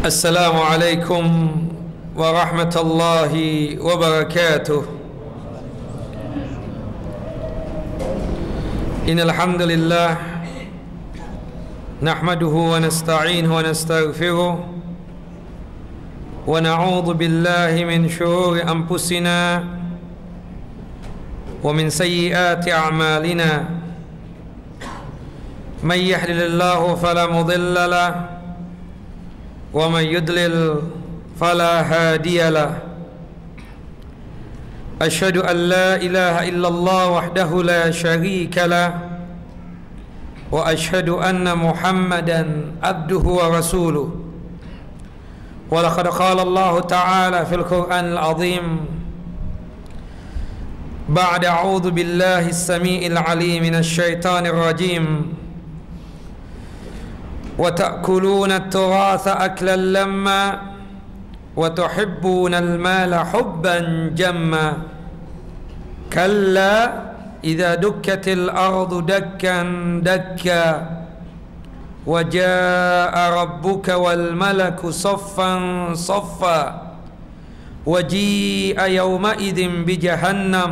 Assalamualaikum warahmatullahi wabarakatuh. Innal hamdalillah nahmaduhu wa nasta'inuhu wa nastaghfiruh wa na'udzu billahi min shururi anfusina wa min sayyiati a'malina. Man yahdihillahu fala mudilla lahu ومن يضلل فلا هادي له أشهد أن لا إله إلا الله وحده لا شريك له وأشهد أن محمدا عبده ورسوله ولقد قال الله تعالى في القرآن العظيم بعد أعوذ بالله السميع العليم من الشيطان الرجيم وتأكلون التراث أكلا لما وتحبون المال حبا جما كلا إذا دكت الأرض دكا دكا وجاء ربك والملك صفا صفا وجيء يومئذ بجهنم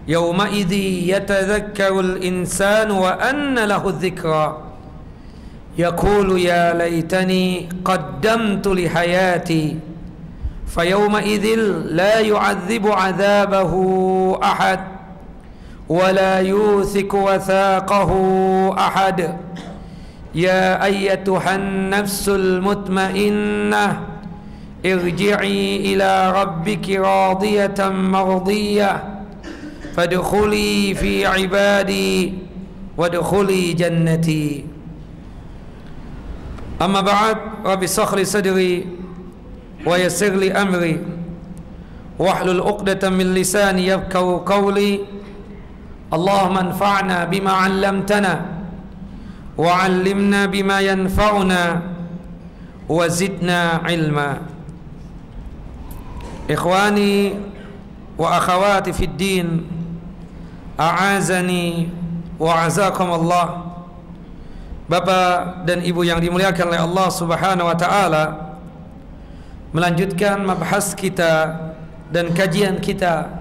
يومئذ يتذكر الإنسان وأن له الذكرى يقول يا ليتني قدمت لحياتي فيومئذ لا يعذب عذابه أحد ولا يوثق وثاقه أحد يا أيتها النفس المطمئنة ارجعي إلى ربك راضية مرضية فادخلي في عبادي وادخلي جنتي أما بعد رب اشرح لي صدري ويسر لي أمري واحلل عقدة من لساني يفقهوا قولي اللهم انفعنا بما علمتنا وعلمنا بما ينفعنا وزدنا علما. إخواني وأخواتي في الدين أعاذني وأعزكم الله. Bapak dan Ibu yang dimuliakan oleh Allah Subhanahu wa taala, melanjutkan mabahas kita dan kajian kita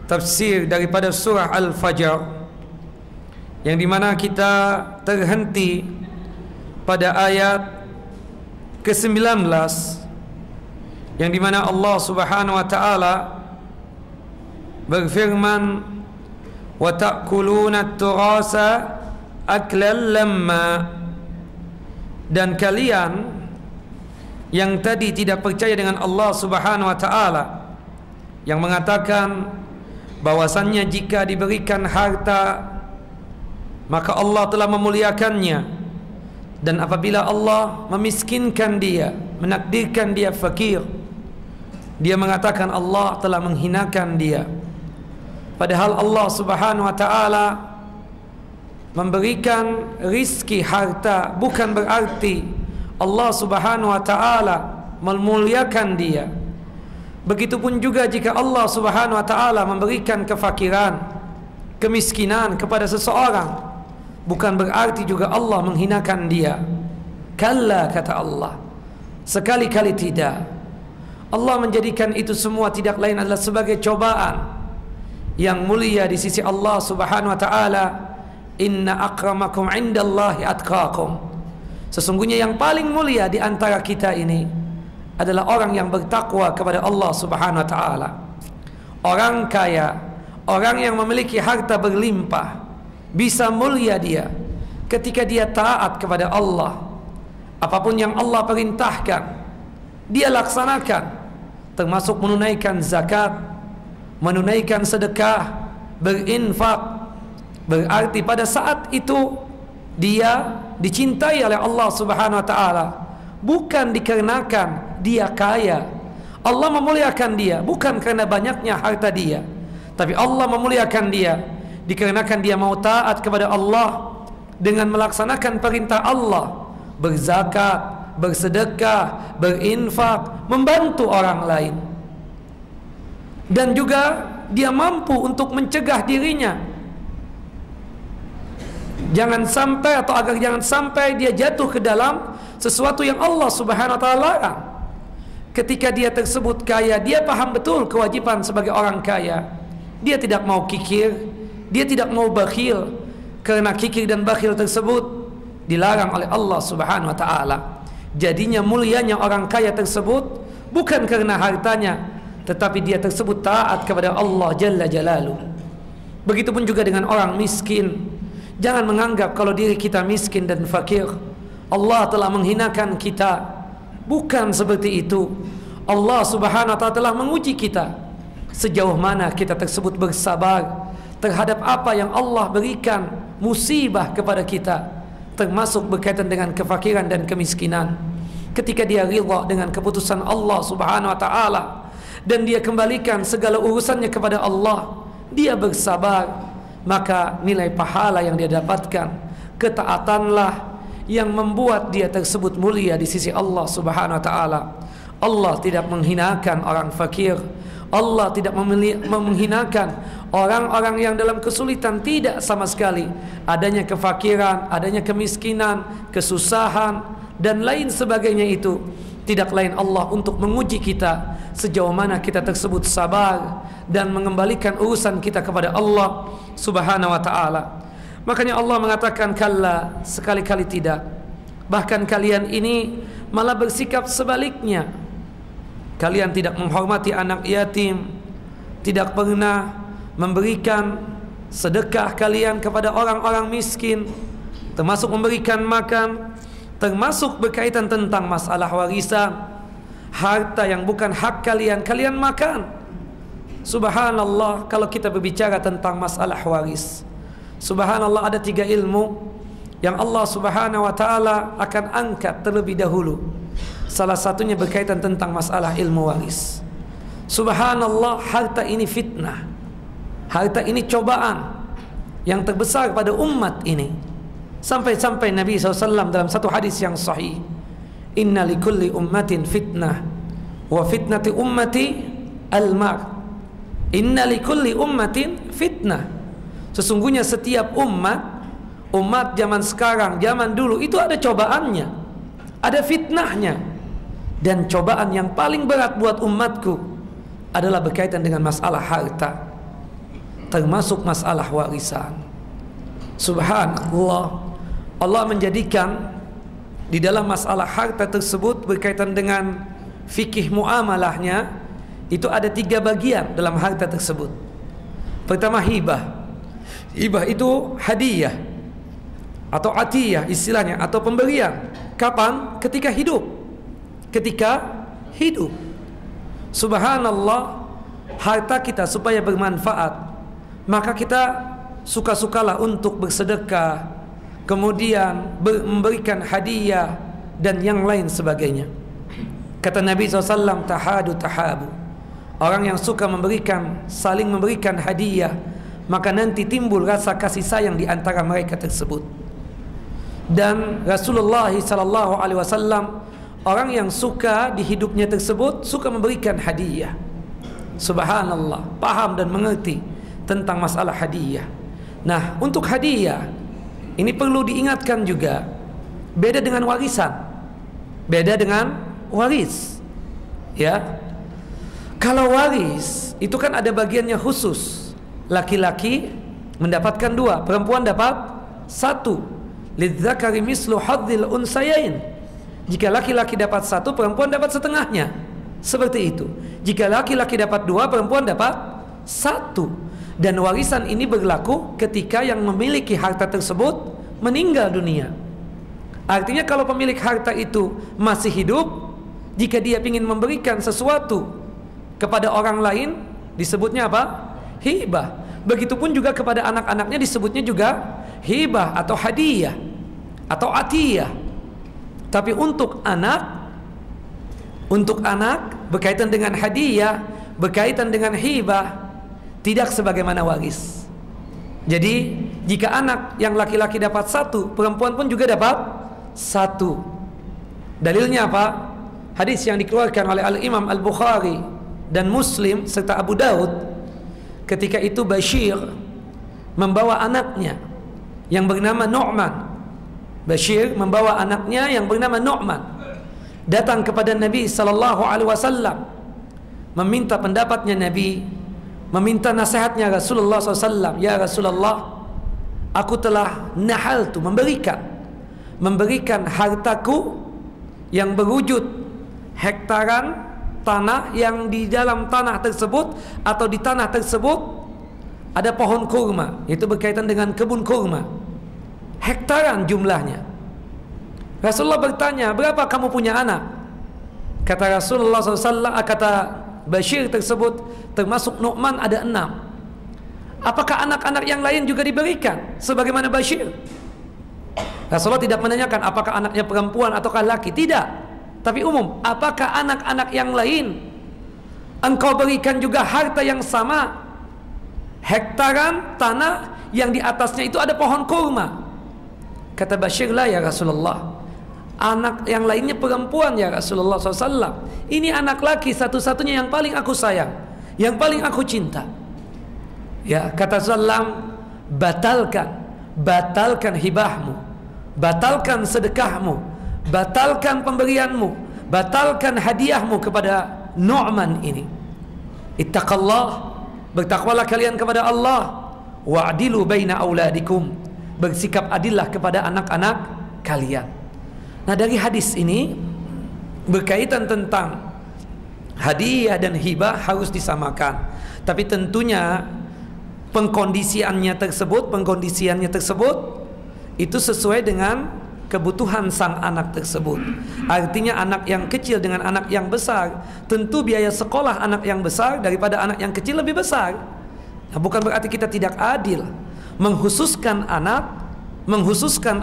tafsir daripada surah Al-Fajr, yang dimana kita terhenti pada ayat ke-19, yang dimana Allah Subhanahu wa taala berfirman wa ta'kuluna at-turasa aklal lamma, dan kalian yang tadi tidak percaya dengan Allah Subhanahu wa taala, yang mengatakan bahwasannya jika diberikan harta maka Allah telah memuliakannya, dan apabila Allah memiskinkan dia, menakdirkan dia fakir, dia mengatakan Allah telah menghinakan dia. Padahal Allah Subhanahu wa taala memberikan rizki harta bukan berarti Allah Subhanahu wa taala memuliakan dia. Begitupun juga jika Allah Subhanahu wa taala memberikan kefakiran, kemiskinan kepada seseorang, bukan berarti juga Allah menghinakan dia. Kalla, kata Allah, sekali-kali tidak. Allah menjadikan itu semua tidak lain adalah sebagai cobaan yang mulia di sisi Allah Subhanahu wa taala. Inna akramakum indallahi atqakum. Sesungguhnya yang paling mulia di antara kita ini adalah orang yang bertakwa kepada Allah Subhanahu wa taala. Orang kaya, orang yang memiliki harta berlimpah, bisa mulia dia ketika dia taat kepada Allah. Apapun yang Allah perintahkan, dia laksanakan, termasuk menunaikan zakat, menunaikan sedekah, berinfak. Berarti pada saat itu dia dicintai oleh Allah Subhanahu wa taala, bukan dikarenakan dia kaya. Allah memuliakan dia bukan karena banyaknya harta dia, tapi Allah memuliakan dia dikarenakan dia mau taat kepada Allah dengan melaksanakan perintah Allah, berzakat, bersedekah, berinfak, membantu orang lain. Dan juga dia mampu untuk mencegah dirinya jangan sampai, atau agar jangan sampai dia jatuh ke dalam sesuatu yang Allah Subhanahu wa taala larang. Ketika dia tersebut kaya, dia paham betul kewajiban sebagai orang kaya. Dia tidak mau kikir, dia tidak mau bakhil, karena kikir dan bakhil tersebut dilarang oleh Allah Subhanahu wa taala. Jadinya mulianya orang kaya tersebut bukan karena hartanya, tetapi dia tersebut taat kepada Allah Jalla Jalaluh. Begitupun juga dengan orang miskin. Jangan menganggap kalau diri kita miskin dan fakir Allah telah menghinakan kita. Bukan seperti itu. Allah Subhanahu wa taala telah menguji kita sejauh mana kita tersebut bersabar terhadap apa yang Allah berikan musibah kepada kita, termasuk berkaitan dengan kefakiran dan kemiskinan. Ketika dia ridha dengan keputusan Allah Subhanahu wa taala dan dia kembalikan segala urusannya kepada Allah, dia bersabar, maka nilai pahala yang dia dapatkan, ketaatanlah yang membuat dia tersebut mulia di sisi Allah Subhanahu wa taala. Allah tidak menghinakan orang fakir, Allah tidak menghinakan orang-orang yang dalam kesulitan, tidak sama sekali. Adanya kefakiran, adanya kemiskinan, kesusahan dan lain sebagainya itu tidak lain Allah untuk menguji kita sejauh mana kita tersebut sabar dan mengembalikan urusan kita kepada Allah Subhanahu wa taala. Makanya Allah mengatakan, kalla, sekali-kali tidak. Bahkan kalian ini malah bersikap sebaliknya. Kalian tidak menghormati anak yatim, tidak pernah memberikan sedekah kalian kepada orang-orang miskin, termasuk memberikan makan, termasuk berkaitan tentang masalah warisan. Harta yang bukan hak kalian, kalian makan. Subhanallah, kalau kita berbicara tentang masalah waris, subhanallah, ada 3 ilmu yang Allah Subhanahu wa taala akan angkat terlebih dahulu. Salah satunya berkaitan tentang masalah ilmu waris. Subhanallah, harta ini fitnah. Harta ini cobaan yang terbesar pada umat ini. Sampai-sampai Nabi SAW dalam satu hadis yang sahih, inna likulli ummatin fitnah wa fitnati ummati al-mar. Inna likulli ummatin fitnah. Sesungguhnya setiap umat zaman sekarang, zaman dulu itu ada cobaannya, ada fitnahnya. Dan cobaan yang paling berat buat umatku adalah berkaitan dengan masalah harta, termasuk masalah warisan. Subhanallah, Allah menjadikan di dalam masalah harta tersebut berkaitan dengan fikih muamalahnya, itu ada 3 bagian dalam harta tersebut. Pertama, hibah. Hibah itu hadiah atau atiyah istilahnya, atau pemberian. Kapan? Ketika hidup. Ketika hidup. Subhanallah, harta kita supaya bermanfaat, maka kita suka-sukalah untuk bersedekah, kemudian memberikan hadiah dan yang lain sebagainya. Kata Nabi SAW, tahadu tahabu. Orang yang suka memberikan, saling memberikan hadiah, maka nanti timbul rasa kasih sayang di antara mereka tersebut. Dan Rasulullah SAW, orang yang suka di hidupnya tersebut suka memberikan hadiah. Subhanallah, paham dan mengerti tentang masalah hadiah. Nah, untuk hadiah ini perlu diingatkan juga, beda dengan warisan, beda dengan waris. Ya, kalau waris itu kan ada bagiannya khusus. Laki-laki mendapatkan 2, perempuan dapat 1. Lidzakari mislu hadzil unsayain. Jika laki-laki dapat 1, perempuan dapat setengahnya. Seperti itu. Jika laki-laki dapat 2, perempuan dapat 1. Dan warisan ini berlaku ketika yang memiliki harta tersebut meninggal dunia. Artinya kalau pemilik harta itu masih hidup, jika dia ingin memberikan sesuatu kepada orang lain, disebutnya apa? Hibah. Begitupun juga kepada anak-anaknya disebutnya juga hibah atau hadiah atau atiyah. Tapi untuk anak berkaitan dengan hadiah, berkaitan dengan hibah, tidak sebagaimana waris. Jadi jika anak yang laki-laki dapat 1, perempuan pun juga dapat 1. Dalilnya apa? Hadis yang dikeluarkan oleh Al-Imam Al-Bukhari dan Muslim serta Abu Daud. Ketika itu Bashir membawa anaknya yang bernama Nu'man Bashir membawa anaknya yang bernama Nu'man datang kepada Nabi sallallahu alaihi wasallam, meminta pendapatnya Nabi, meminta nasihatnya Rasulullah SAW. Ya Rasulullah, aku telah nahaltu, memberikan hartaku yang berwujud hektaran tanah, yang di dalam tanah tersebut atau di tanah tersebut ada pohon kurma, itu berkaitan dengan kebun kurma, hektaran jumlahnya. Rasulullah bertanya, berapa kamu punya anak? Kata Rasulullah SAW, kata Bashir tersebut, termasuk Nu'man ada 6. Apakah anak-anak yang lain juga diberikan sebagaimana Bashir? Rasulullah tidak menanyakan apakah anaknya perempuan ataukah laki, tidak, tapi umum. Apakah anak-anak yang lain engkau berikan juga harta yang sama, hektaran tanah yang di atasnya itu ada pohon kurma? Kata Bashir, la ya Rasulullah, anak yang lainnya perempuan ya Rasulullah SAW. Ini anak laki satu-satunya yang paling aku sayang, yang paling aku cinta. Ya, kata Sallam, batalkan hibahmu, batalkan sedekahmu, batalkan pemberianmu, batalkan hadiahmu kepada Nu'man ini. Ittaqallah, bertakwalah kalian kepada Allah. Wa'dilu baina auladikum, bersikap adillah kepada anak-anak kalian. Nah, dari hadis ini berkaitan tentang hadiah dan hibah harus disamakan. Tapi tentunya pengkondisiannya tersebut itu sesuai dengan kebutuhan sang anak tersebut. Artinya anak yang kecil dengan anak yang besar, tentu biaya sekolah anak yang besar daripada anak yang kecil lebih besar. Nah, bukan berarti kita tidak adil menghususkan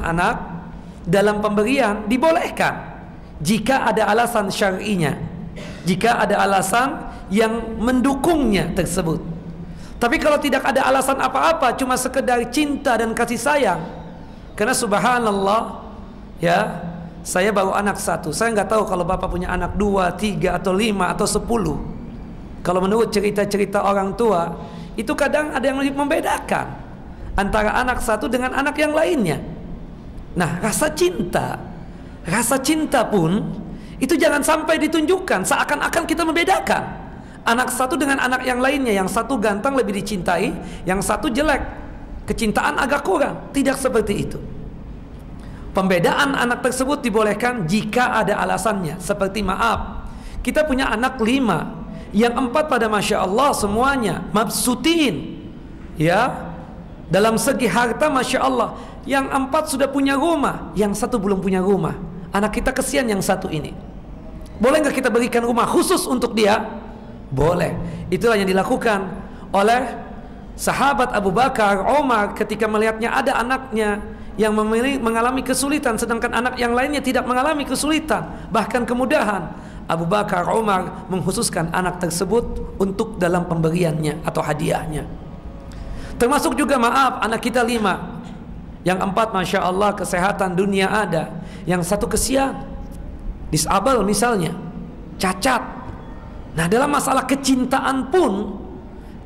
anak dalam pemberian. Dibolehkan jika ada alasan syar'inya, jika ada alasan yang mendukungnya tersebut. Tapi kalau tidak ada alasan apa-apa, cuma sekedar cinta dan kasih sayang, karena subhanallah ya, saya baru anak 1, saya nggak tahu kalau bapak punya anak 2, 3 atau 5 atau 10. Kalau menurut cerita-cerita orang tua, itu kadang ada yang membedakan antara anak 1 dengan anak yang lainnya. Nah, rasa cinta pun itu jangan sampai ditunjukkan seakan-akan kita membedakan anak 1 dengan anak yang lainnya. Yang 1 ganteng lebih dicintai, yang 1 jelek, kecintaan agak kurang. Tidak seperti itu. Pembedaan anak tersebut dibolehkan jika ada alasannya. Seperti maaf, kita punya anak 5, yang 4 pada Masya Allah semuanya mabsutin, ya, dalam segi harta Masya Allah. Yang 4 sudah punya rumah, yang 1 belum punya rumah. Anak kita kesian yang 1 ini. Boleh nggak kita berikan rumah khusus untuk dia? Boleh. Itulah yang dilakukan oleh sahabat Abu Bakar, Umar, ketika melihatnya ada anaknya yang mengalami kesulitan, sedangkan anak yang lainnya tidak mengalami kesulitan, bahkan kemudahan. Abu Bakar, Umar mengkhususkan anak tersebut untuk dalam pemberiannya atau hadiahnya. Termasuk juga maaf, anak kita 5, yang 4 Masya Allah kesehatan dunia ada, yang 1 kesian, disabel misalnya, cacat. Nah, dalam masalah kecintaan pun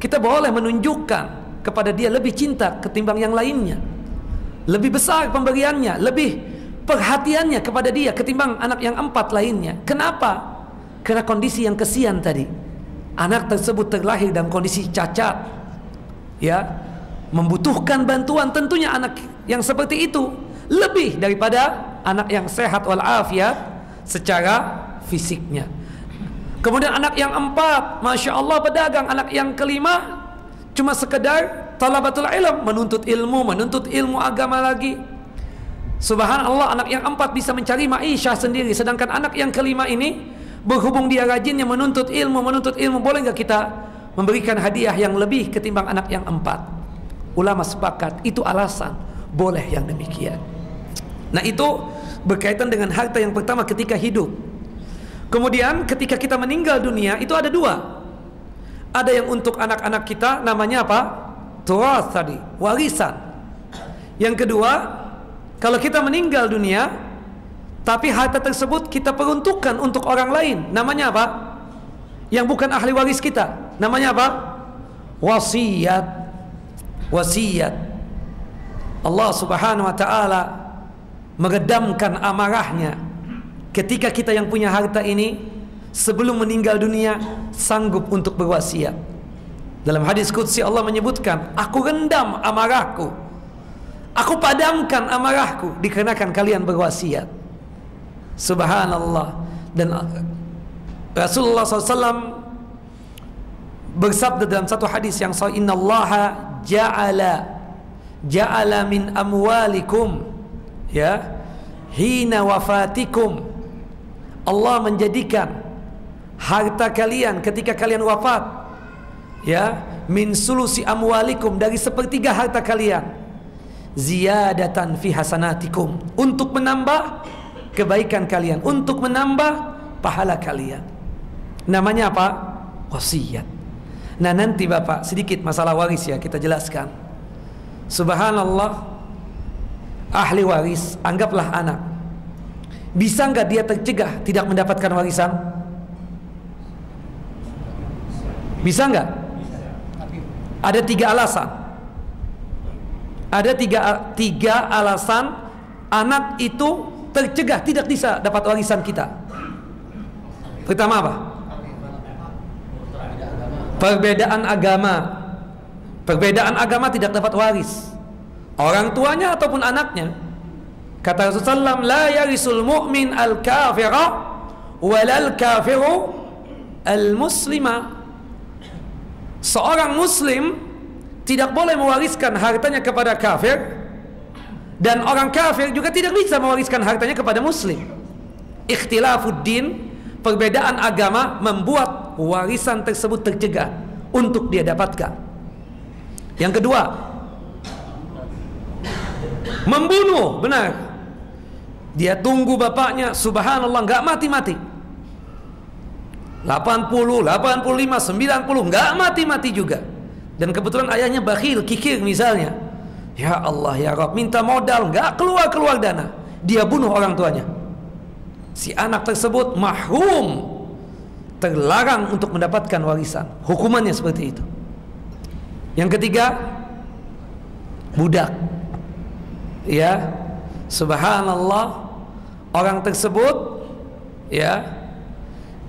kita boleh menunjukkan kepada dia lebih cinta ketimbang yang lainnya, lebih besar pemberiannya, lebih perhatiannya kepada dia ketimbang anak yang 4 lainnya. Kenapa? Karena kondisi yang kesian tadi. Anak tersebut terlahir dalam kondisi cacat, ya, membutuhkan bantuan. Tentunya anak yang seperti itu lebih daripada anak yang sehat walafiat secara fisiknya. Kemudian anak yang 4 Masya Allah pedagang. Anak yang ke-5 cuma sekedar talabatul ilm, menuntut ilmu agama lagi. Subhanallah, anak yang 4 bisa mencari ma'isyah sendiri, sedangkan anak yang ke-5 ini berhubung dia rajinnya menuntut ilmu. Boleh nggak kita memberikan hadiah yang lebih ketimbang anak yang 4? Ulama sepakat itu alasan boleh yang demikian. Nah, itu berkaitan dengan harta yang pertama ketika hidup. Kemudian ketika kita meninggal dunia itu ada 2. Ada yang untuk anak-anak kita, namanya apa? Turas tadi, warisan. Yang kedua, kalau kita meninggal dunia tapi harta tersebut kita peruntukkan untuk orang lain, namanya apa? Yang bukan ahli waris kita, namanya apa? Wasiat. Allah Subhanahu wa taala meredamkan amarahnya ketika kita yang punya harta ini sebelum meninggal dunia sanggup untuk berwasiat. Dalam hadis qudsi Allah menyebutkan, aku rendam amarahku, aku padamkan amarahku dikarenakan kalian berwasiat. Subhanallah. Dan Rasulullah SAW bersabda dalam satu hadis yang sahih, innallaha ja'ala min amwalikum ya hina wafatikum. Allah menjadikan harta kalian ketika kalian wafat ya min sulusi amwalikum, dari sepertiga harta kalian, ziyadatan fi hasanatikum, untuk menambah kebaikan kalian, untuk menambah pahala kalian. Namanya apa? Wasiat. Nah nanti Bapak sedikit masalah waris ya kita jelaskan. Subhanallah, ahli waris, anggaplah anak, bisa nggak dia tercegah tidak mendapatkan warisan? Bisa nggak? Ada tiga alasan. Ada tiga alasan anak itu tercegah tidak bisa dapat warisan kita. Pertama apa? Perbedaan agama. Perbedaan agama tidak dapat waris, orang tuanya ataupun anaknya. Kata Rasulullah, la yarisul mu'min al-kafira walal kafiru al-muslima. Seorang muslim tidak boleh mewariskan hartanya kepada kafir, dan orang kafir juga tidak bisa mewariskan hartanya kepada muslim. Ikhtilafuddin, perbedaan agama membuat warisan tersebut tercegah untuk dia dapatkan. Yang kedua, membunuh, benar. Dia tunggu bapaknya, subhanallah, nggak mati-mati. 80, 85, 90, nggak mati-mati juga. Dan kebetulan ayahnya bakhil, kikir misalnya. Ya Allah, ya Rabb, minta modal, nggak keluar dana. Dia bunuh orang tuanya. Si anak tersebut mahrum, terlarang untuk mendapatkan warisan. Hukumannya seperti itu. Yang ketiga, budak. Ya, subhanallah, orang tersebut ya,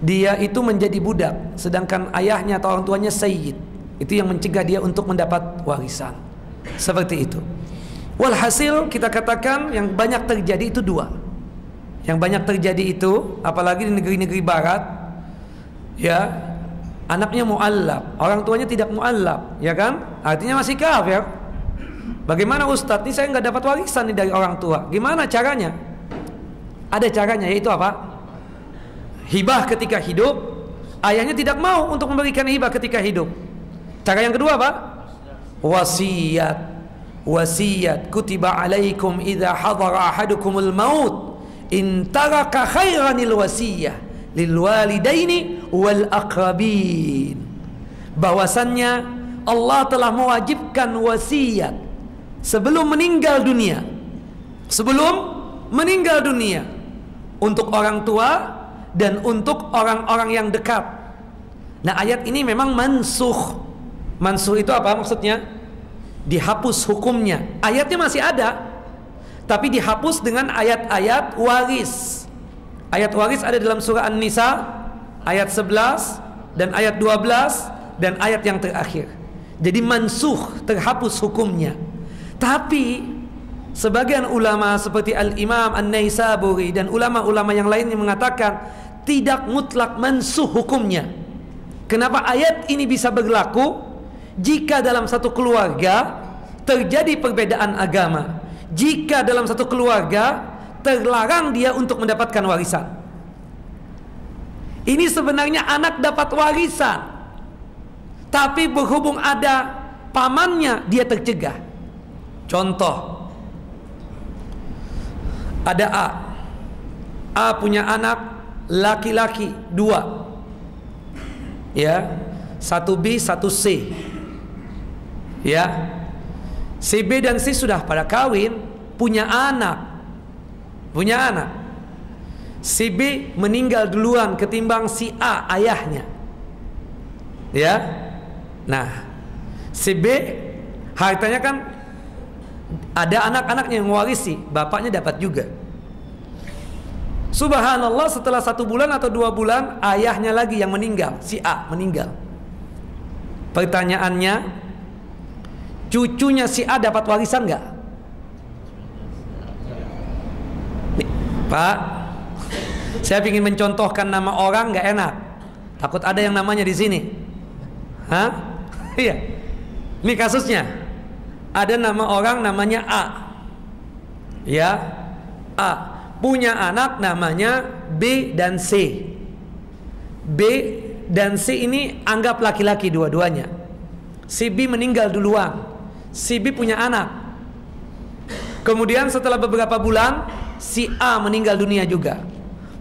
dia itu menjadi budak, sedangkan ayahnya atau orang tuanya sayyid. Itu yang mencegah dia untuk mendapat warisan. Seperti itu. Walhasil kita katakan yang banyak terjadi itu dua. Yang banyak terjadi itu, apalagi di negeri-negeri barat, ya, anaknya mu'allab, orang tuanya tidak mu'allab, ya kan? Artinya masih kafir. Bagaimana Ustadz? Ini saya nggak dapat warisan nih dari orang tua. Gimana caranya? Ada caranya, yaitu apa? Hibah ketika hidup. Ayahnya tidak mau untuk memberikan hibah ketika hidup. Cara yang kedua apa? Wasiat. Wasiat. Kutiba alaikum idza hadara ahadukumul maut in taraka khairanil wasiyah lil walidaini wal aqrabin. Bahwasannya Allah telah mewajibkan wasiat sebelum meninggal dunia. Sebelum meninggal dunia, untuk orang tua dan untuk orang-orang yang dekat. Nah, ayat ini memang mansukh. Mansukh itu apa maksudnya? Dihapus hukumnya. Ayatnya masih ada, tapi dihapus dengan ayat-ayat waris. Ayat waris ada dalam surah An-Nisa ayat 11 dan ayat 12 dan ayat yang terakhir. Jadi mansukh, terhapus hukumnya. Tapi sebagian ulama seperti Al-Imam An-Naisaburi dan ulama-ulama yang lainnya mengatakan tidak mutlak mansukh hukumnya. Kenapa ayat ini bisa berlaku jika dalam satu keluarga terjadi perbedaan agama, jika dalam satu keluarga terlarang dia untuk mendapatkan warisan. Ini sebenarnya anak dapat warisan, tapi berhubung ada pamannya dia tercegah. Contoh, ada A punya anak laki-laki 2, ya, 1B 1C, ya. Si B dan C sudah pada kawin, punya anak. Si B meninggal duluan ketimbang si A ayahnya, ya. Nah, si B hartanya kan Ada anak-anaknya yang mewarisi, bapaknya dapat juga. Subhanallah, setelah 1 bulan atau 2 bulan ayahnya lagi yang meninggal, si A meninggal. Pertanyaannya, cucunya si A dapat warisan nggak? Nih, Pak, saya ingin mencontohkan nama orang nggak enak. Takut ada yang namanya di sini. Hah? Iya. Ini kasusnya. Ada nama orang namanya A. Ya, A punya anak namanya B dan C. B dan C ini anggap laki-laki dua-duanya. Si B meninggal duluan. Si B punya anak. Kemudian setelah beberapa bulan si A meninggal dunia juga.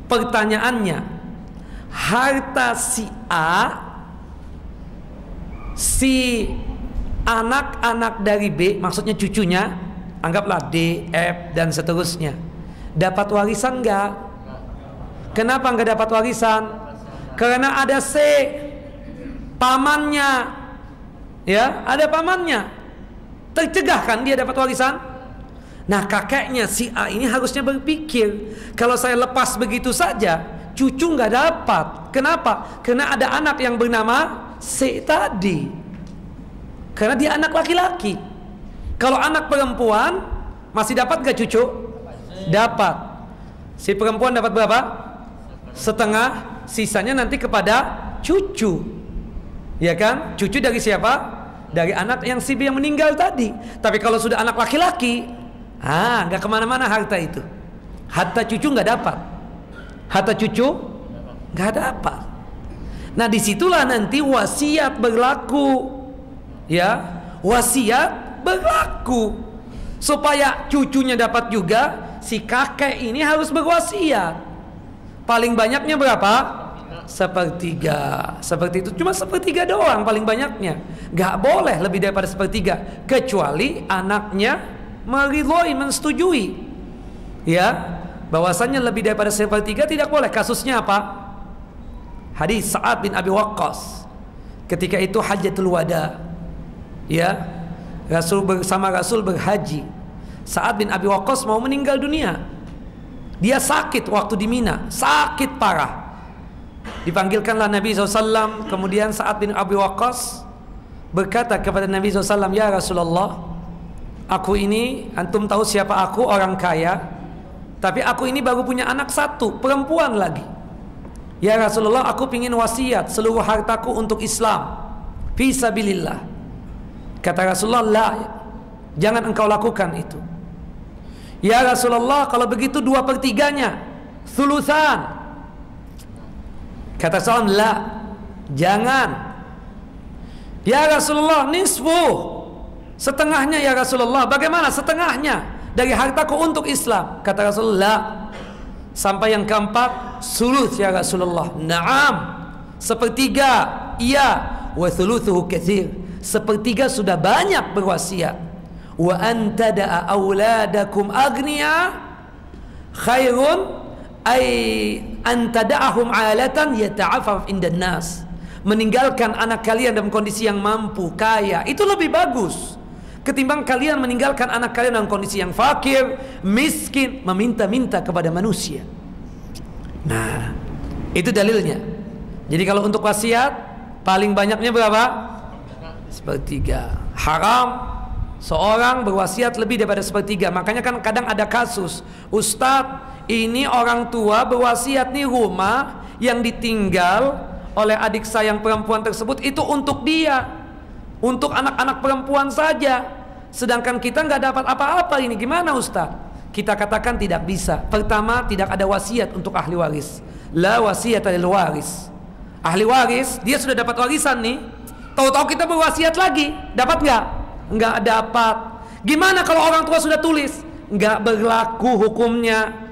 Pertanyaannya, harta si A, si anak-anak dari B, maksudnya cucunya, anggaplah D, F dan seterusnya, dapat warisan nggak? Kenapa nggak dapat warisan? Karena ada C, pamannya, ya, ada pamannya. Tercegah kan dia dapat warisan? Nah, kakeknya si A ini harusnya berpikir, kalau saya lepas begitu saja, cucu nggak dapat. Kenapa? Karena ada anak yang bernama C tadi. Karena dia anak laki-laki. Kalau anak perempuan masih dapat gak cucu? Dapat. Si perempuan dapat berapa? Setengah. Sisanya nanti kepada cucu. Ya kan? Cucu dari siapa? Dari anak yang si B yang meninggal tadi. Tapi kalau sudah anak laki-laki, gak kemana-mana harta itu. Harta cucu gak dapat. Harta cucu gak dapat. Nah, disitulah nanti wasiat berlaku. Ya, wasiat berlaku supaya cucunya dapat juga. Si kakek ini harus berwasiat. Paling banyaknya berapa? 1/3. Seperti itu, cuma 1/3 doang paling banyaknya. Gak boleh lebih daripada 1/3, kecuali anaknya meridhoi, mensetujui, ya, bahwasannya lebih daripada 1/3 tidak boleh. Kasusnya apa? Hadis Sa'ad bin Abi Waqqas. Ketika itu Hajjatul Wada, ya, Rasul bersama Rasul berhaji. Sa'ad bin Abi Waqqas mau meninggal dunia. Dia sakit waktu di Mina, sakit parah. Dipanggilkanlah Nabi SAW. Kemudian Sa'ad bin Abi Waqqas berkata kepada Nabi SAW, ya Rasulullah, aku ini, antum tahu siapa aku, orang kaya, tapi aku ini baru punya anak 1, perempuan lagi. Ya Rasulullah, aku ingin wasiat seluruh hartaku untuk Islam, fi sabilillah. Kata Rasulullah, la, jangan engkau lakukan itu. Ya Rasulullah, kalau begitu 2/3-nya, thulutsan. Kata Rasulullah, la, jangan. Ya Rasulullah, nisfu, setengahnya ya Rasulullah. Bagaimana setengahnya dari hartaku untuk Islam? Kata Rasulullah, sampai yang keempat, suluth ya Rasulullah. Naam, 1/3, iya. Wa thuluthuhu katsir, 1/3 sudah banyak berwasiat. Wa antada'a auladakum agniya khairun ay antada'ahum alatan yata'afaf indan nas. Meninggalkan anak kalian dalam kondisi yang mampu, kaya, itu lebih bagus ketimbang kalian meninggalkan anak kalian dalam kondisi yang fakir, miskin, meminta-minta kepada manusia. Nah, itu dalilnya. Jadi kalau untuk wasiat paling banyaknya berapa? 1/3. Haram seorang berwasiat lebih daripada 1/3. Makanya kan kadang ada kasus, Ustadz, ini orang tua berwasiat nih, rumah yang ditinggal oleh adik saya yang perempuan tersebut itu untuk dia, untuk anak-anak perempuan saja, sedangkan kita nggak dapat apa-apa. Ini gimana Ustadz? Kita katakan tidak bisa. Pertama, tidak ada wasiat untuk ahli waris. La wasiat lil waris. Ahli waris dia sudah dapat warisan nih, tahu-tahu kita berwasiat lagi, dapat nggak? Nggak dapat. Gimana kalau orang tua sudah tulis? Nggak berlaku hukumnya.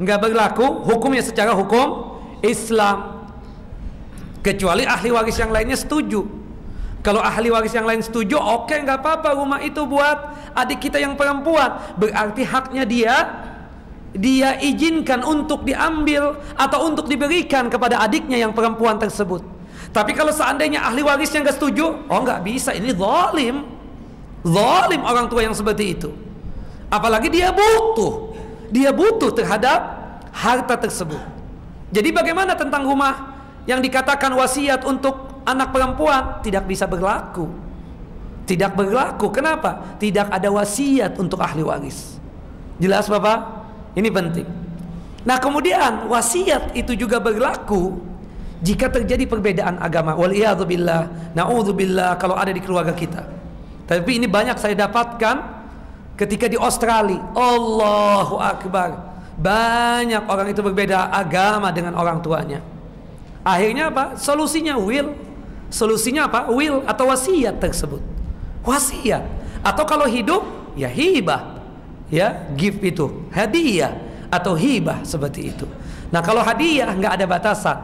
Nggak berlaku hukumnya secara hukum Islam, kecuali ahli waris yang lainnya setuju. Kalau ahli waris yang lain setuju, oke, nggak apa-apa, rumah itu buat adik kita yang perempuan. Berarti haknya dia izinkan untuk diambil atau untuk diberikan kepada adiknya yang perempuan tersebut. Tapi kalau seandainya ahli warisnya nggak setuju, oh nggak bisa, ini zalim. Zalim orang tua yang seperti itu. Apalagi dia butuh terhadap harta tersebut. Jadi bagaimana tentang rumah yang dikatakan wasiat untuk anak perempuan? Tidak bisa berlaku. Tidak berlaku. Kenapa? Tidak ada wasiat untuk ahli waris. Jelas Bapak? Ini penting. Nah kemudian wasiat itu juga berlaku jika terjadi perbedaan agama. Waliyadzubillah, na'udzubillah, kalau ada di keluarga kita. Tapi ini banyak saya dapatkan ketika di Australia. Allahu Akbar. Banyak orang itu berbeda agama dengan orang tuanya. Akhirnya apa? Solusinya will. Solusinya apa? Will atau wasiat tersebut. Wasiat. Atau kalau hidup ya hibah. Ya, gift itu hadiah atau hibah seperti itu. Nah kalau hadiah nggak ada batasan.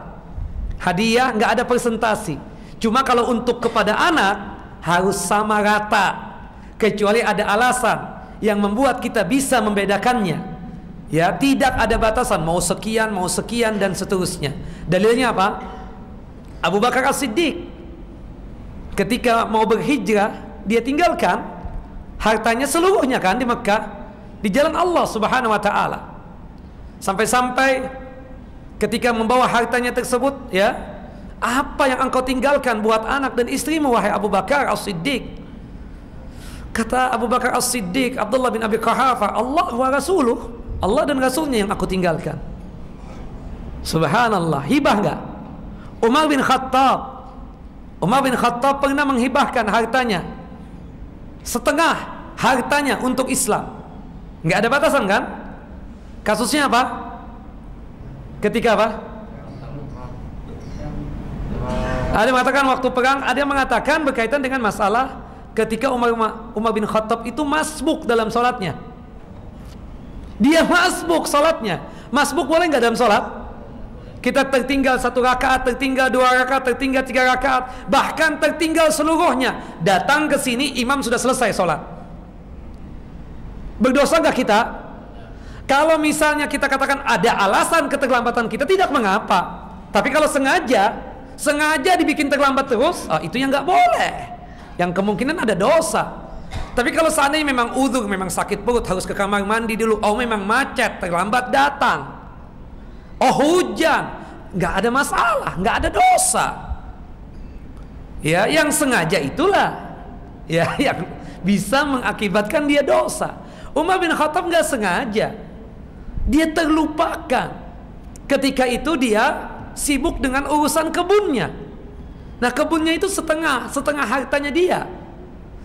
Hadiah nggak ada persentasi. Cuma kalau untuk kepada anak harus sama rata. Kecuali ada alasan yang membuat kita bisa membedakannya. Ya, tidak ada batasan, mau sekian dan seterusnya. Dalilnya apa? Abu Bakar As-Siddiq ketika mau berhijrah, dia tinggalkan hartanya seluruhnya kan di Mekah, di jalan Allah Subhanahu wa taala. Sampai-sampai ketika membawa hartanya tersebut, ya, apa yang engkau tinggalkan buat anak dan istrimu wahai Abu Bakar As-Siddiq? Kata Abu Bakar As-Siddiq, Abdullah bin Abi Quhafa, Allah wa rasuluh, Allah dan Rasulnya yang aku tinggalkan. Subhanallah. Hibah enggak? Umar bin Khattab pernah menghibahkan hartanya, setengah hartanya untuk Islam. Enggak ada batasan kan? Kasusnya apa? Ketika apa? Ada yang mengatakan waktu perang, ada yang mengatakan berkaitan dengan masalah ketika Umar bin Khattab itu masbuk dalam sholatnya. Dia masbuk sholatnya. Masbuk boleh nggak dalam sholat? Kita tertinggal 1 rakaat, tertinggal 2 rakaat, tertinggal 3 rakaat, bahkan tertinggal seluruhnya. Datang ke sini imam sudah selesai sholat. Berdosa nggak kita? Kalau misalnya kita katakan ada alasan keterlambatan kita, tidak mengapa. Tapi kalau sengaja dibikin terlambat terus, itu yang nggak boleh. Yang kemungkinan ada dosa. Tapi kalau seandainya memang uzur, memang sakit perut, harus ke kamar mandi dulu, memang macet, terlambat datang, hujan, nggak ada masalah, nggak ada dosa. Ya, yang sengaja itulah ya yang bisa mengakibatkan dia dosa. Umar bin Khattab nggak sengaja, dia terlupakan. Ketika itu dia sibuk dengan urusan kebunnya. Nah kebunnya itu setengah hartanya dia.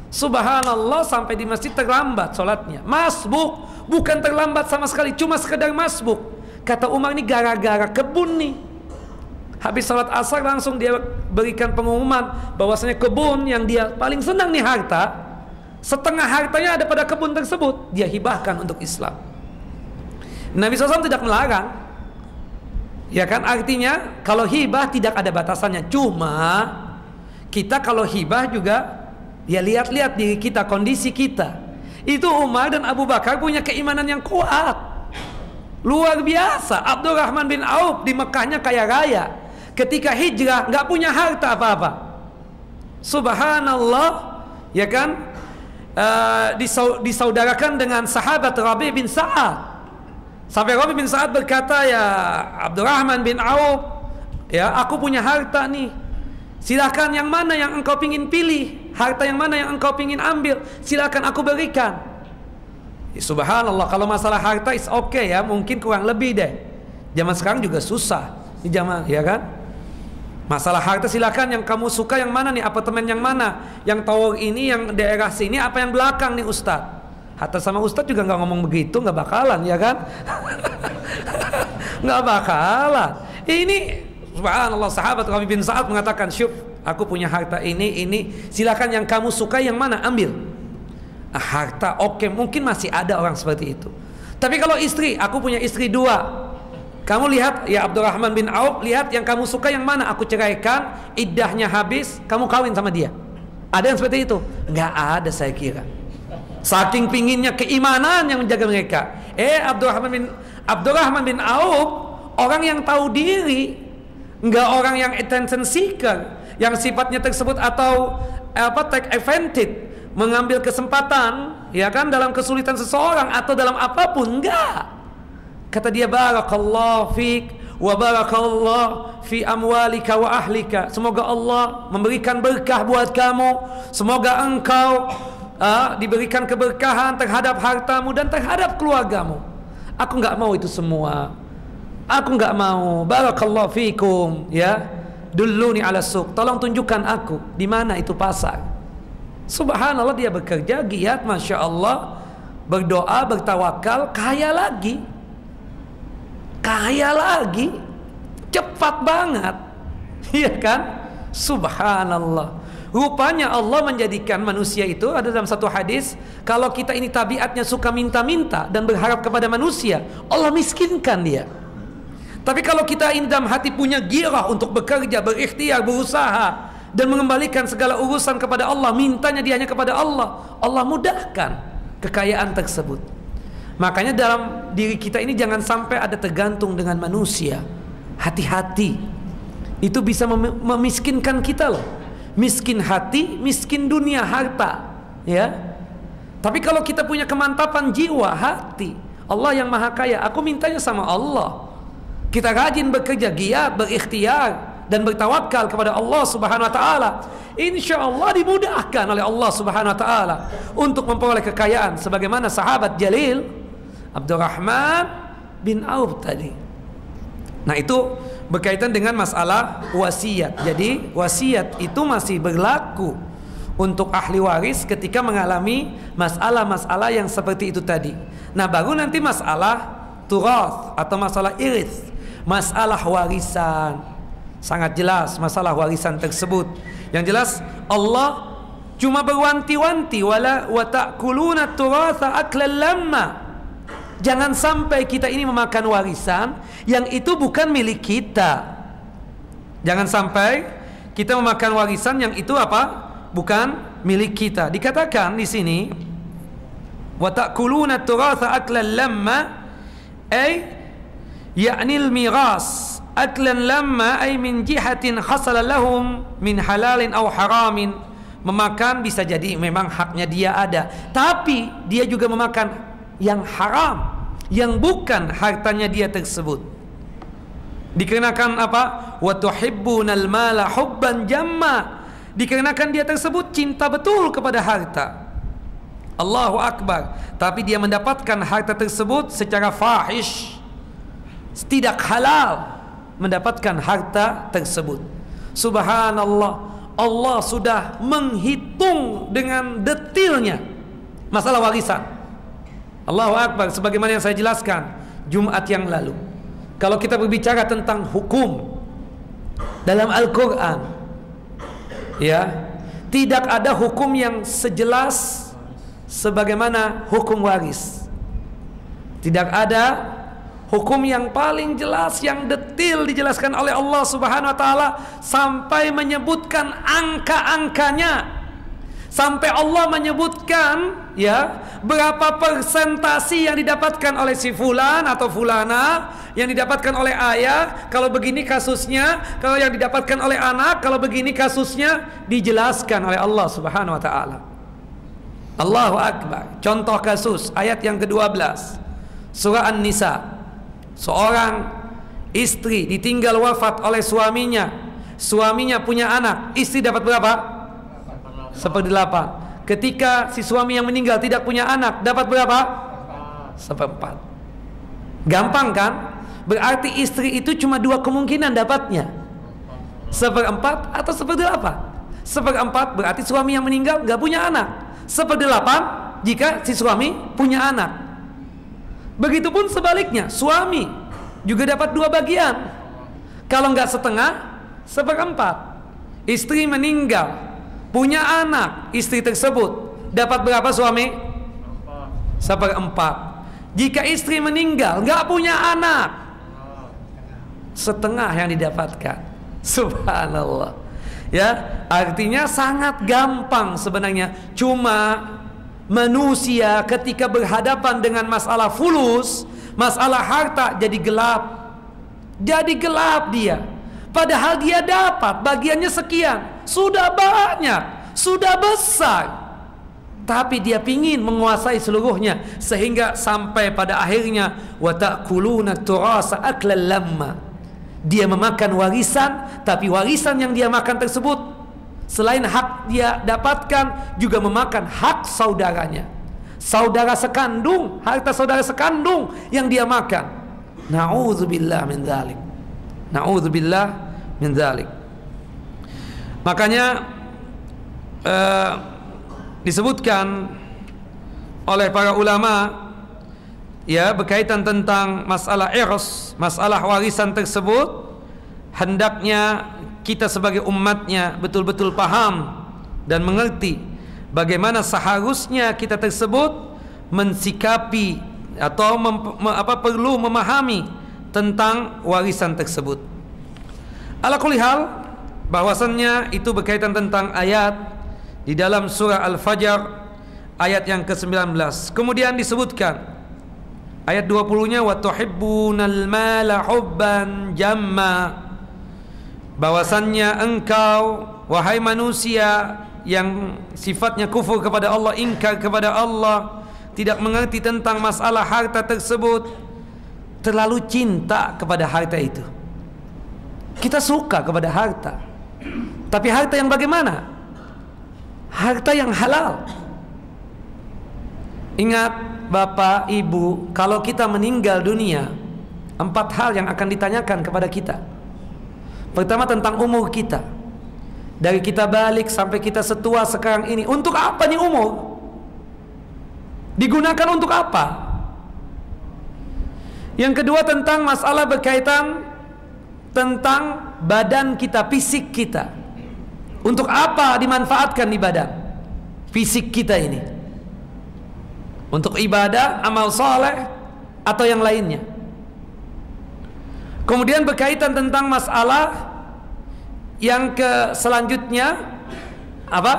Subhanallah, sampai di masjid terlambat sholatnya. Masbuk, bukan terlambat sama sekali, cuma sekedar masbuk. Kata Umar, ini gara-gara kebun nih. Habis sholat asar langsung dia berikan pengumuman bahwasanya kebun yang dia paling senang nih harta, setengah hartanya ada pada kebun tersebut, dia hibahkan untuk Islam. Nabi SAW tidak melarang. Ya kan, artinya kalau hibah tidak ada batasannya. Cuma kita kalau hibah juga ya lihat-lihat diri kita, kondisi kita. Itu Umar dan Abu Bakar punya keimanan yang kuat, luar biasa. Abdurrahman bin Auf di Mekahnya kaya raya, ketika hijrah nggak punya harta apa-apa. Subhanallah, ya kan, disaudarakan dengan sahabat Rabi' bin Sa'ad. Sampai Rabi' bin Sa'ad berkata, ya Abdurrahman bin Auf, ya aku punya harta nih, silakan yang mana yang engkau pingin pilih, harta yang mana yang engkau pingin ambil, silakan aku berikan. Subhanallah, kalau masalah harta is okay ya, mungkin kurang lebih deh. Zaman sekarang juga susah, di zaman, ya kan? Masalah harta silakan yang kamu suka yang mana nih, apartemen yang mana, yang tower ini, yang daerah sini, apa yang belakang nih Ustadz? Hatta sama Ustadz juga nggak ngomong begitu, nggak bakalan, ya kan? Nggak bakalan. Ini subhanallah, sahabat Rabi' bin Sa'ad mengatakan, syuf, aku punya harta ini, silakan yang kamu suka yang mana ambil. Harta oke, mungkin masih ada orang seperti itu. Tapi kalau istri, aku punya istri 2, kamu lihat ya Abdurrahman bin Auf, lihat yang kamu suka yang mana, aku ceraikan, iddahnya habis, kamu kawin sama dia. Ada yang seperti itu? Nggak ada saya kira. Saking pinginnya keimanan yang menjaga mereka. Abdurrahman bin Auf orang yang tahu diri, nggak orang yang attention seeker, yang sifatnya tersebut atau take advantage, mengambil kesempatan, ya kan, dalam kesulitan seseorang atau dalam apapun, enggak. Kata dia, barakallahu fik wa barakallahu fi amwalika wa ahlika. Semoga Allah memberikan berkah buat kamu. Semoga engkau diberikan keberkahan terhadap hartamu dan terhadap keluargamu. Aku enggak mau itu semua. Aku enggak mau. Barakallahu fikum, ya. Dulluni ala suq. Tolong tunjukkan aku di mana itu pasar. Subhanallah, dia bekerja giat, masya Allah, berdoa, bertawakal, kaya lagi, cepat banget, iya kan? Subhanallah. Rupanya Allah menjadikan manusia itu, ada dalam satu hadis, kalau kita ini tabiatnya suka minta-minta dan berharap kepada manusia, Allah miskinkan dia. Tapi kalau kita ini dalam hati punya girah untuk bekerja, berikhtiar, berusaha dan mengembalikan segala urusan kepada Allah, mintanya dia hanya kepada Allah, Allah mudahkan kekayaan tersebut. Makanya dalam diri kita ini jangan sampai ada tergantung dengan manusia. Hati-hati, itu bisa memiskinkan kita loh. Miskin hati, miskin dunia, harta, ya. Tapi kalau kita punya kemantapan jiwa, hati, Allah yang maha kaya, aku mintanya sama Allah. Kita rajin bekerja, giat, berikhtiar dan bertawakal kepada Allah Subhanahu wa taala, insya Allah dimudahkan oleh Allah Subhanahu wa taala untuk memperoleh kekayaan, sebagaimana sahabat jalil Abdurrahman bin Auf tadi. Nah, itu berkaitan dengan masalah wasiat. Jadi wasiat itu masih berlaku untuk ahli waris ketika mengalami masalah-masalah yang seperti itu tadi. Nah, baru nanti masalah turath atau masalah irits, masalah warisan. Sangat jelas masalah warisan tersebut. Yang jelas Allah cuma berwanti-wanti, wala wa ta'kuluna turatha aklan lamma. Jangan sampai kita ini memakan warisan yang itu bukan milik kita. Jangan sampai kita memakan warisan yang itu apa? Bukan milik kita. Dikatakan di sini wa ta'kuluna turatha aklan lamma, ay ya'nil miras. Aklan lamma ay min jihatin khasala lahum min halalin aw haramin. Memakan bisa jadi memang haknya dia ada, tapi dia juga memakan yang haram, yang bukan hartanya dia tersebut. Dikarenakan apa? Wa tuhibbunal mala hubban jamma. Dikarenakan dia tersebut cinta betul kepada harta. Allahu Akbar. Tapi dia mendapatkan harta tersebut secara fahish, tidak halal mendapatkan harta tersebut. Subhanallah, Allah sudah menghitung dengan detailnya masalah warisan. Allahu Akbar. Sebagaimana yang saya jelaskan Jumat yang lalu, kalau kita berbicara tentang hukum dalam Al-Quran, ya, tidak ada hukum yang sejelas sebagaimana hukum waris. Tidak ada hukum yang paling jelas, yang detail dijelaskan oleh Allah Subhanahu wa taala sampai menyebutkan angka-angkanya. Sampai Allah menyebutkan, ya, berapa persentasi yang didapatkan oleh si fulan atau fulana, yang didapatkan oleh ayah kalau begini kasusnya, kalau yang didapatkan oleh anak kalau begini kasusnya, dijelaskan oleh Allah Subhanahu wa taala. Allahu Akbar. Contoh kasus ayat yang ke-12 surah An-Nisa. Seorang istri ditinggal wafat oleh suaminya. Suaminya punya anak, istri dapat berapa? 1/8. Ketika si suami yang meninggal tidak punya anak, dapat berapa? 1/4. Gampang kan? Berarti istri itu cuma dua kemungkinan dapatnya, 1/4 atau 1/8. 1/4 berarti suami yang meninggal gak punya anak. 1/8 jika si suami punya anak. Begitupun sebaliknya, suami juga dapat 2 bagian. Kalau nggak setengah, 1/4. Istri meninggal, punya anak, istri tersebut dapat berapa suami? 1/4. Jika istri meninggal nggak punya anak, setengah yang didapatkan. Subhanallah. Ya, artinya sangat gampang sebenarnya. Cuma manusia ketika berhadapan dengan masalah fulus, masalah harta, jadi gelap. Jadi gelap dia. Padahal dia dapat bagiannya sekian, sudah banyak, sudah besar. tapi dia pingin menguasai seluruhnya, sehingga sampai pada akhirnya wa ta'kuluna turasa aklan lamma. Dia memakan warisan, tapi warisan yang dia makan tersebut selain hak dia dapatkan, juga memakan hak saudaranya, saudara sekandung, harta saudara sekandung yang dia makan. Na'udzubillah min dzalik. Na'udzubillah min dzalik. Makanya disebutkan oleh para ulama ya berkaitan tentang masalah irs, masalah warisan tersebut, hendaknya kita sebagai umatnya betul-betul paham dan mengerti bagaimana seharusnya kita tersebut mensikapi atau perlu memahami tentang warisan tersebut. Ala kulli hal, bahwasannya itu berkaitan tentang ayat di dalam surah Al-Fajr ayat yang ke-19. Kemudian disebutkan ayat 20-nya wa tuhibbunal mala hubban jamma, bahwasannya engkau wahai manusia yang sifatnya kufur kepada Allah, ingkar kepada Allah, tidak mengerti tentang masalah harta tersebut, terlalu cinta kepada harta itu. Kita suka kepada harta, tapi harta yang bagaimana? Harta yang halal. Ingat Bapak Ibu, kalau kita meninggal dunia, 4 hal yang akan ditanyakan kepada kita. Pertama tentang umur kita, dari kita balik sampai kita setua sekarang ini, untuk apa nih umur? Digunakan untuk apa? Yang kedua tentang masalah berkaitan tentang badan kita, fisik kita. Untuk apa dimanfaatkan di badan fisik kita ini? Untuk ibadah, amal soleh, atau yang lainnya? Kemudian berkaitan tentang masalah yang selanjutnya apa?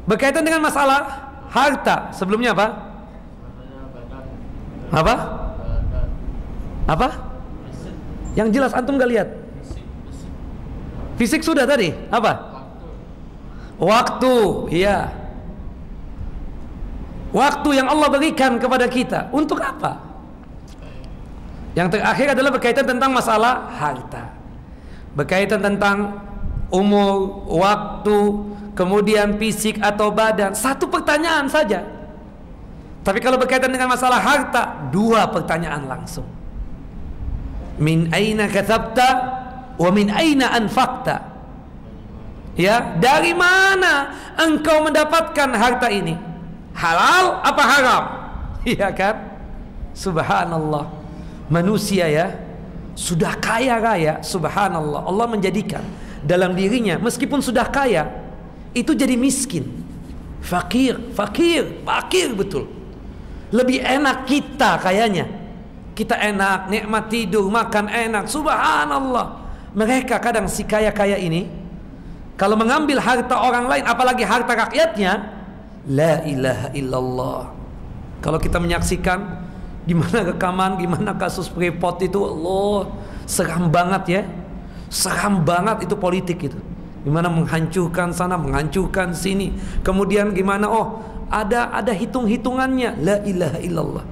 Berkaitan dengan masalah harta. Sebelumnya apa? Apa? Apa? Yang jelas antum gak lihat? Fisik sudah tadi. Apa? Waktu. Iya. Waktu yang Allah berikan kepada kita. Untuk apa? Yang terakhir adalah berkaitan tentang masalah harta, berkaitan tentang umur, waktu, kemudian fisik atau badan. Satu pertanyaan saja. Tapi kalau berkaitan dengan masalah harta, 2 pertanyaan langsung. Min aina katsabta wa min aina anfaqta. Ya, dari mana engkau mendapatkan harta ini? Halal apa haram? Iya kan? Subhanallah. Manusia ya, sudah kaya raya, subhanallah, Allah menjadikan dalam dirinya meskipun sudah kaya itu jadi miskin, fakir betul. Lebih enak kita kayaknya. Kita enak, nikmat tidur, makan enak, subhanallah. Mereka kadang si kaya-kaya ini kalau mengambil harta orang lain, apalagi harta rakyatnya, la ilaha illallah. Kalau kita menyaksikan gimana rekaman, gimana kasus Freeport itu, Allah, seram banget ya. Seram banget itu politik itu. Gimana menghancurkan sana, menghancurkan sini. Kemudian gimana, ada hitung-hitungannya. La ilaha illallah.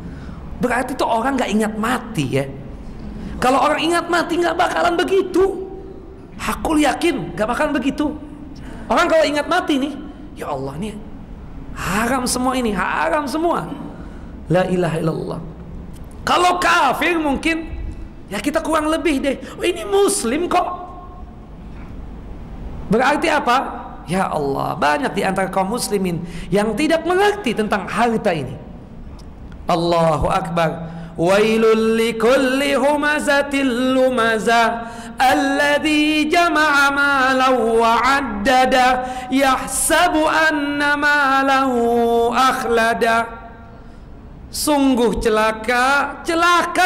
Berarti itu orang gak ingat mati ya. Kalau orang ingat mati gak bakalan begitu. Aku yakin gak bakalan begitu. Orang kalau ingat mati nih, ya Allah nih haram semua ini, haram semua. La ilaha illallah. Kalau kafir mungkin ya kita kurang lebih deh. Ini muslim kok. Berarti apa? Ya Allah, banyak di antara kaum muslimin yang tidak mengerti tentang harta ini. Allahu akbar. Wailul likulli humazatil lumazah alladzi jama'a malahu wa 'addada yahsabu anna malahu akhlada. Sungguh celaka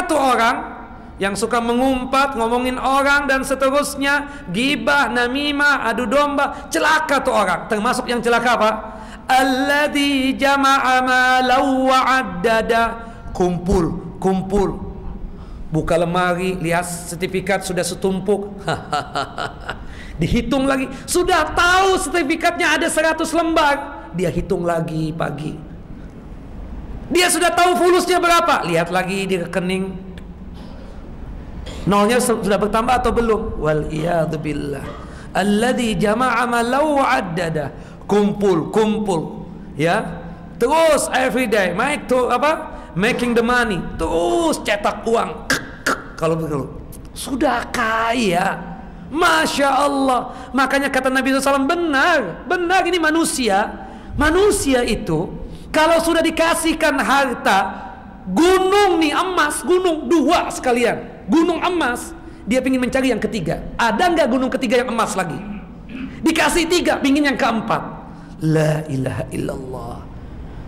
tuh orang yang suka mengumpat, ngomongin orang dan seterusnya, ghibah, namimah, adu domba. Celaka tuh orang. Termasuk yang celaka apa? Alladzi jama'a malahu wa 'addada. Kumpul, buka lemari, lihat sertifikat sudah setumpuk. Dihitung lagi, sudah tahu sertifikatnya ada 100 lembar. dia hitung lagi pagi. Dia sudah tahu fulusnya berapa, lihat lagi di rekening, nolnya sudah bertambah atau belum. Wal iyadu billah. Alladzi jama'a malau addada. Kumpul, ya. Terus every day making the money, terus cetak uang. Kalau begitu sudah kaya. Masya Allah. Makanya kata Nabi SAW, benar ini manusia itu kalau sudah dikasihkan harta, gunung nih emas, gunung 2 sekalian, gunung emas, dia ingin mencari yang ketiga. Ada nggak gunung ketiga yang emas lagi? Dikasih 3, ingin yang keempat. La ilaha illallah.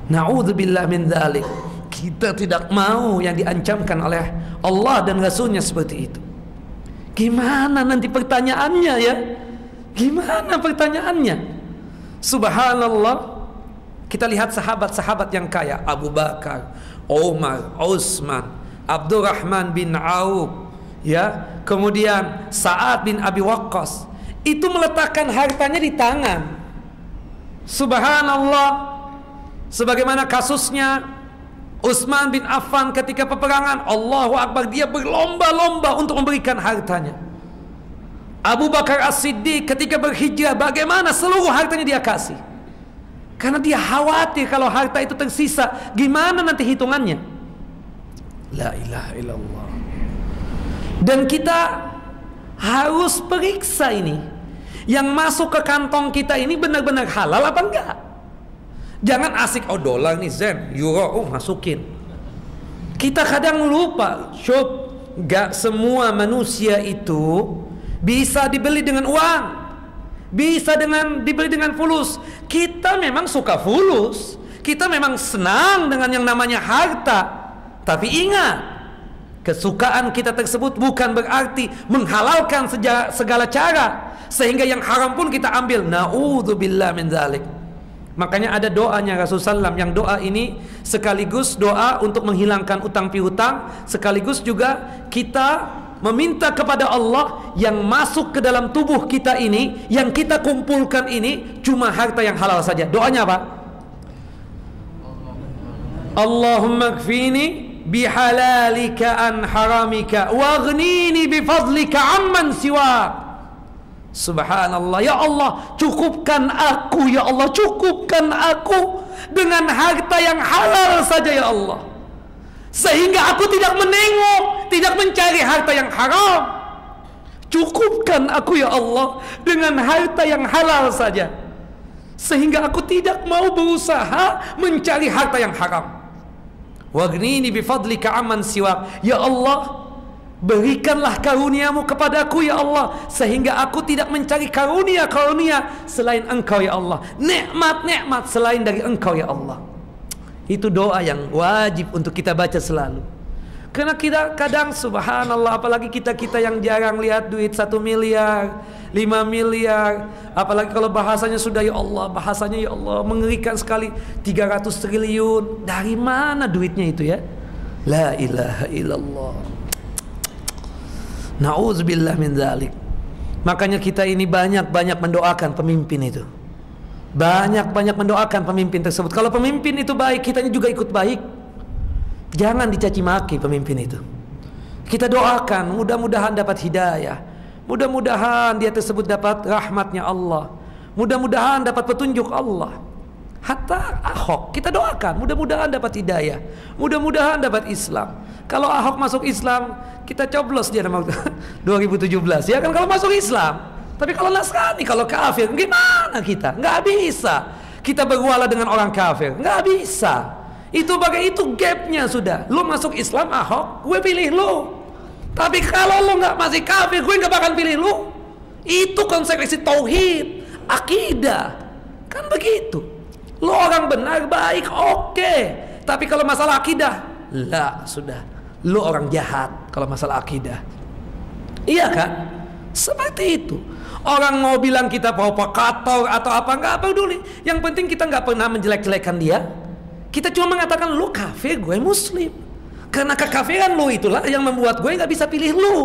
Na'udzubillah min dzalik. Kita tidak mau yang diancamkan oleh Allah dan Rasulnya seperti itu. Gimana nanti pertanyaannya ya? Gimana pertanyaannya? Subhanallah. Kita lihat sahabat-sahabat yang kaya, Abu Bakar, Umar, Utsman, Abdurrahman bin Auf, ya, kemudian Sa'ad bin Abi Waqqas, itu meletakkan hartanya di tangan. Subhanallah. Sebagaimana kasusnya Utsman bin Affan ketika peperangan, Allahu Akbar, dia berlomba-lomba untuk memberikan hartanya. Abu Bakar As-Siddiq ketika berhijrah, bagaimana seluruh hartanya dia kasih. Karena dia khawatir kalau harta itu tersisa, gimana nanti hitungannya. La ilaha illallah. Dan kita harus periksa ini, yang masuk ke kantong kita ini benar-benar halal apa enggak. Jangan asik, oh dolar nih zen, euro, oh masukin. Kita kadang lupa, gak semua manusia itu bisa dibeli dengan uang, bisa dibeli dengan fulus. Kita memang suka fulus, kita memang senang dengan yang namanya harta. Tapi ingat, kesukaan kita tersebut bukan berarti menghalalkan segala cara, sehingga yang haram pun kita ambil. Na'udzubillah min dzalik. Makanya ada doanya Rasulullah SAW, yang doa ini sekaligus doa untuk menghilangkan utang piutang, sekaligus juga kita meminta kepada Allah yang masuk ke dalam tubuh kita ini, yang kita kumpulkan ini cuma harta yang halal saja. Doanya apa? Allahumma kfini bihalalika an haramika waghnini bifadlika amman siwak. Subhanallah. Ya Allah, cukupkan aku, ya Allah, cukupkan aku dengan harta yang halal saja ya Allah, sehingga aku tidak menengok, tidak mencari harta yang haram. Cukupkan aku ya Allah dengan harta yang halal saja, sehingga aku tidak mau berusaha mencari harta yang haram. Waghnini bifadlika amman siwak. Ya Allah, berikanlah karuniamu kepadaku ya Allah, sehingga aku tidak mencari karunia-karunia selain engkau ya Allah, nikmat-nikmat selain dari engkau ya Allah. Itu doa yang wajib untuk kita baca selalu. Karena kita kadang subhanallah, apalagi kita yang jarang lihat duit 1 miliar, 5 miliar, apalagi kalau bahasanya sudah ya Allah, bahasanya ya Allah mengerikan sekali, 300 triliun. Dari mana duitnya itu ya? La ilaha illallah. Na'udzubillah min dzalik. Makanya kita ini banyak-banyak mendoakan pemimpin itu. Banyak-banyak mendoakan pemimpin tersebut. Kalau pemimpin itu baik, kitanya juga ikut baik. Jangan dicaci maki pemimpin itu. Kita doakan, mudah-mudahan dapat hidayah, mudah-mudahan dia tersebut dapat rahmatnya Allah, mudah-mudahan dapat petunjuk Allah. Hatta Ahok kita doakan, mudah-mudahan dapat hidayah, mudah-mudahan dapat Islam. Kalau Ahok masuk Islam, kita coblos dia nama 2017 ya kan, kalau masuk Islam. Tapi kalau Nasrani, kalau kafir, gimana kita? Nggak bisa kita berwala dengan orang kafir, nggak bisa. Itu gapnya sudah. Lu masuk Islam Ahok, gue pilih lu. Tapi kalau lu nggak masih kafir, gue nggak bakal pilih lu. Itu konsekuensi tauhid, akidah, kan begitu. Lu orang benar, baik, oke. Tapi kalau masalah akidah, lah sudah, lu orang jahat kalau masalah akidah. Iya kan? Seperti itu. Orang mau bilang kita provokator atau apa, nggak peduli. Yang penting kita nggak pernah menjelek-jelekan dia. Kita cuma mengatakan lu kafir, gue muslim. Karena kekafiran lu itulah yang membuat gue nggak bisa pilih lu.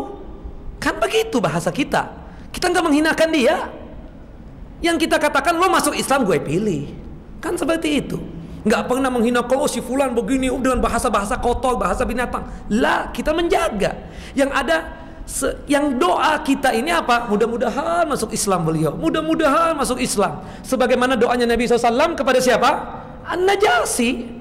Kan begitu bahasa kita. Kita nggak menghinakan dia. Yang kita katakan lu masuk Islam, gue pilih. Kan seperti itu. Nggak pernah menghina kalau si fulan begini dengan bahasa-bahasa kotor, bahasa binatang. Lah, kita menjaga. Yang ada yang doa kita ini apa? Mudah-mudahan masuk Islam beliau. Mudah-mudahan masuk Islam. Sebagaimana doanya Nabi SAW kepada siapa? An-Najasyi.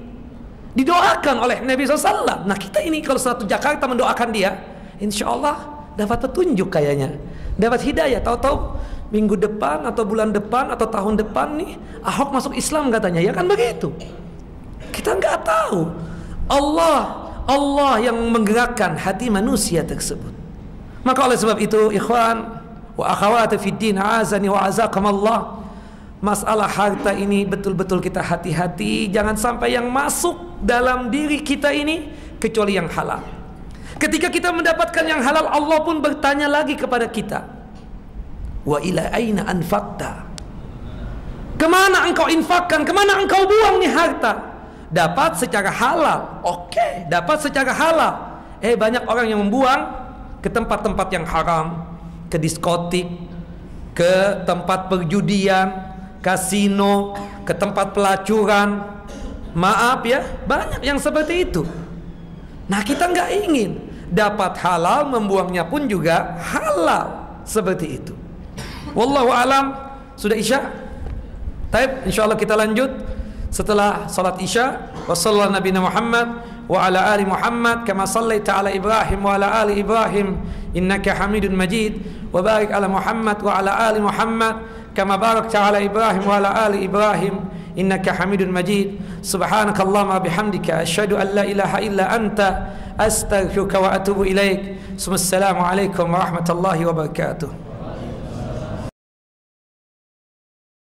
Didoakan oleh Nabi SAW. Nah, kita ini kalau satu Jakarta mendoakan dia, insya Allah dapat petunjuk kayaknya. Dapat hidayah. Tahu-tahu minggu depan atau bulan depan atau tahun depan nih Ahok masuk Islam katanya. Ya kan begitu. Kita nggak tahu. Allah yang menggerakkan hati manusia tersebut. Maka oleh sebab itu, ikhwan wa akhawati fid din, azani wa azakumullah, masalah harta ini betul-betul kita hati-hati. Jangan sampai yang masuk dalam diri kita ini kecuali yang halal. Ketika kita mendapatkan yang halal, Allah pun bertanya lagi kepada kita, wa ila aina anfaqta, kemana engkau infakkan, kemana engkau buang nih harta? Dapat secara halal, oke, dapat secara halal. Banyak orang yang membuang ke tempat-tempat yang haram, ke diskotik, ke tempat perjudian, kasino, ke tempat pelacuran. Maaf ya, banyak yang seperti itu. Nah, kita nggak ingin. Dapat halal, membuangnya pun juga halal. Seperti itu. Wallahu alam. Sudah Isya? Taib, insyaallah kita lanjut setelah salat Isya. Wa sallallahu nabiyana Muhammad wa ala ali Muhammad kama sallaita ala Ibrahim wa ala ali Ibrahim innaka Hamidun Majid. Wa barik ala Muhammad wa ala ali Muhammad kama barakta ala Ibrahim wa ala ali Ibrahim innaka Hamidun Majid. Subhanakallahumma bihamdika asyhadu an la ilaha illa anta astaghfiruka wa atubu ilaik. Assalamualaikum warahmatullahi wabarakatuh.